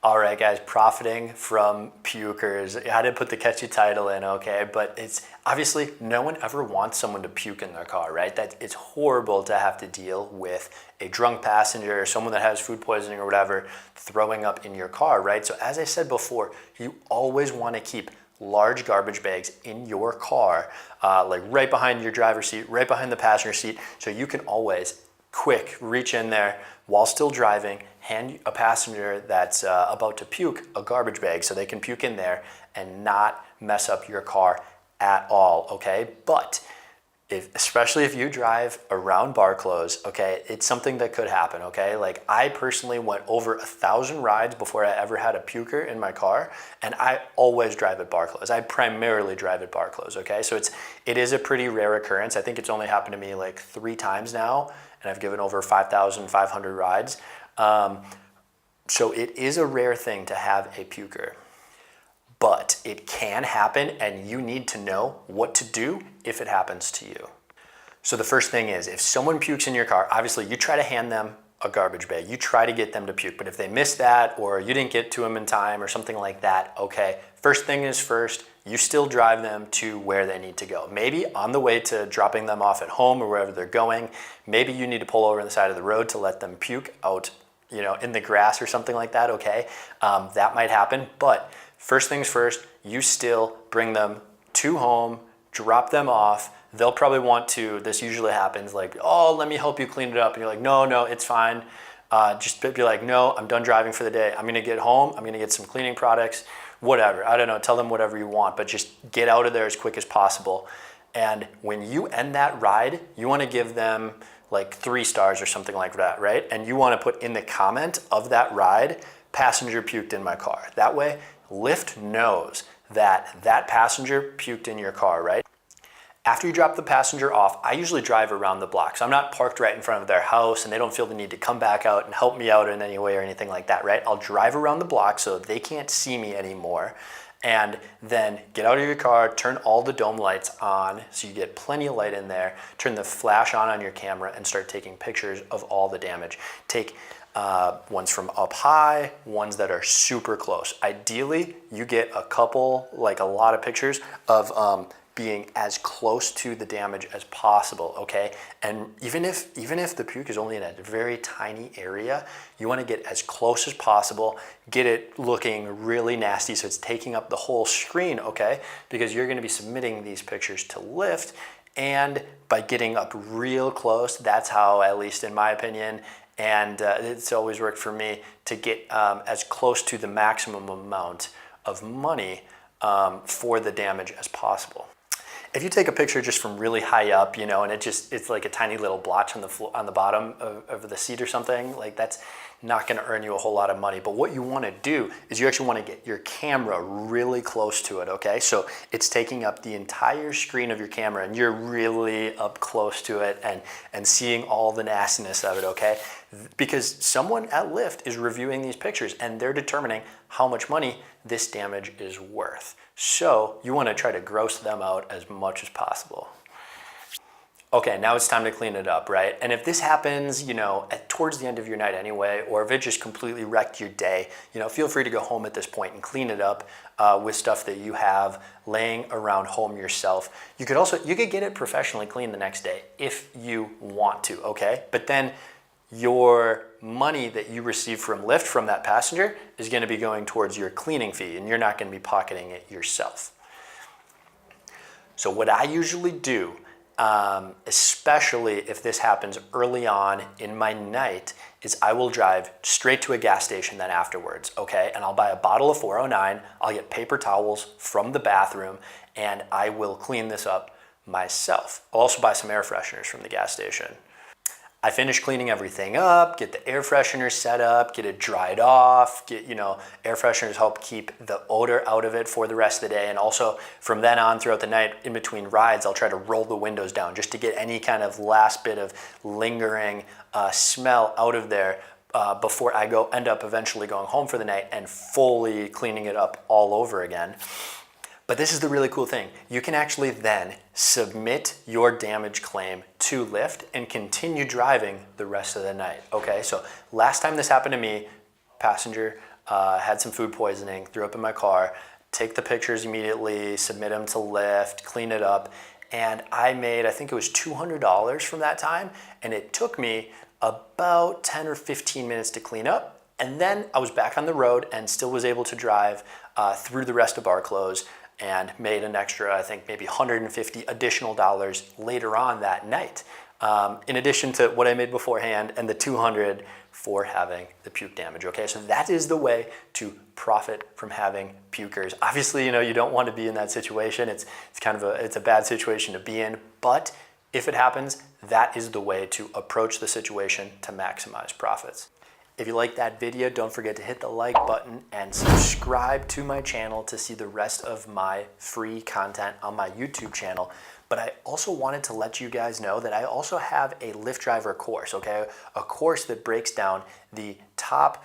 All right, guys, profiting from pukers. I didn't put the catchy title in, okay? But it's obviously no one ever wants someone to puke in their car, right? That it's horrible to have to deal with a drunk passenger or someone that has food poisoning or whatever throwing up in your car, right? So as I said before, you always want to keep large garbage bags in your car, like right behind your driver's seat, right behind the passenger seat, so you can always quick reach in there while still driving, hand a passenger that's about to puke a garbage bag so they can puke in there and not mess up your car at all, okay? But especially if you drive around bar close, okay, it's something that could happen, okay? Like I personally went over 1,000 rides before I ever had a puker in my car, and I always drive at bar close. I primarily drive at bar close, okay? So it is a pretty rare occurrence. I think it's only happened to me like 3 times now, and I've given over 5,500 rides. So it is a rare thing to have a puker. But it can happen, and you need to know what to do if it happens to you. So the first thing is, if someone pukes in your car, obviously you try to hand them a garbage bag. You try to get them to puke, but if they miss that or you didn't get to them in time or something like that, okay, first thing is first, you still drive them to where they need to go. Maybe on the way to dropping them off at home or wherever they're going, maybe you need to pull over on the side of the road to let them puke out, in the grass or something like that, okay? That might happen, but first things first, you still bring them to home, drop them off. They'll probably want to, this usually happens, like, oh, let me help you clean it up. And you're like, no, it's fine. Just be like, no, I'm done driving for the day. I'm gonna get home, I'm gonna get some cleaning products, whatever. I don't know, tell them whatever you want, but just get out of there as quick as possible. And when you end that ride, you wanna give them like 3 stars or something like that, right? And you wanna put in the comment of that ride, passenger puked in my car. That way, Lyft knows that that passenger puked in your car, right? After you drop the passenger off, I usually drive around the block. So I'm not parked right in front of their house and they don't feel the need to come back out and help me out in any way or anything like that, right? I'll drive around the block so they can't see me anymore, and then get out of your car, turn all the dome lights on so you get plenty of light in there, turn the flash on your camera and start taking pictures of all the damage. Take ones from up high, ones that are super close. Ideally, you get a couple, like a lot of pictures of being as close to the damage as possible, okay? And even if the puke is only in a very tiny area, you wanna get as close as possible, get it looking really nasty so it's taking up the whole screen, okay? Because you're gonna be submitting these pictures to Lyft, and by getting up real close, that's how, at least in my opinion, and it's always worked for me, to get as close to the maximum amount of money for the damage as possible. If you take a picture just from really high up, and it's like a tiny little blotch on the bottom of the seat or something, like that's not gonna earn you a whole lot of money. But what you wanna do is you actually wanna get your camera really close to it, okay? So it's taking up the entire screen of your camera and you're really up close to it and seeing all the nastiness of it, okay? Because someone at Lyft is reviewing these pictures and they're determining how much money this damage is worth. So you wanna try to gross them out as much as possible. Okay, now it's time to clean it up, right? And if this happens, towards the end of your night anyway, or if it just completely wrecked your day, feel free to go home at this point and clean it up with stuff that you have laying around home yourself. You could get it professionally cleaned the next day if you want to, okay? But then your money that you receive from Lyft from that passenger is gonna be going towards your cleaning fee, and you're not gonna be pocketing it yourself. So what I usually do, especially if this happens early on in my night, is I will drive straight to a gas station then afterwards, okay? And I'll buy a bottle of 409, I'll get paper towels from the bathroom, and I will clean this up myself. I'll also buy some air fresheners from the gas station. I finish cleaning everything up, get the air freshener set up, get it dried off, air fresheners help keep the odor out of it for the rest of the day. And also from then on throughout the night, in between rides, I'll try to roll the windows down just to get any kind of last bit of lingering smell out of there before I end up eventually going home for the night and fully cleaning it up all over again. But this is the really cool thing. You can actually then submit your damage claim to Lyft and continue driving the rest of the night, okay? So last time this happened to me, passenger had some food poisoning, threw up in my car, take the pictures immediately, submit them to Lyft, clean it up. And I made, I think it was $200 from that time. And it took me about 10 or 15 minutes to clean up. And then I was back on the road and still was able to drive through the rest of our close and made an extra, I think maybe $150 additional dollars later on that night. In addition to what I made beforehand and the $200 for having the puke damage, okay? So that is the way to profit from having pukers. Obviously, you don't want to be in that situation. It's a bad situation to be in, but if it happens, that is the way to approach the situation to maximize profits. If you like that video, don't forget to hit the like button and subscribe to my channel to see the rest of my free content on my YouTube channel. But I also wanted to let you guys know that I also have a Lyft Driver course, okay? A course that breaks down the top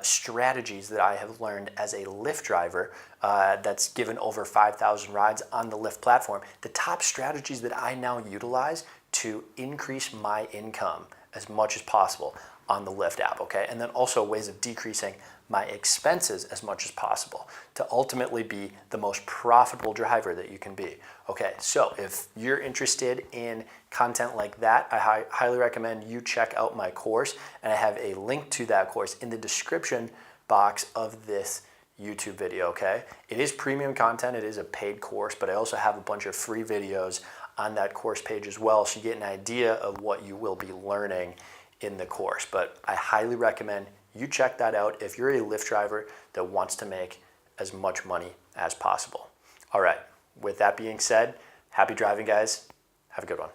strategies that I have learned as a Lyft driver that's given over 5,000 rides on the Lyft platform. The top strategies that I now utilize to increase my income as much as possible on the Lyft app, okay? And then also ways of decreasing my expenses as much as possible to ultimately be the most profitable driver that you can be. Okay, so if you're interested in content like that, I highly recommend you check out my course, and I have a link to that course in the description box of this YouTube video, okay? It is premium content, it is a paid course, but I also have a bunch of free videos on that course page as well, so you get an idea of what you will be learning in the course. But I highly recommend you check that out if you're a Lyft driver that wants to make as much money as possible. All right, with that being said, happy driving, guys. Have a good one.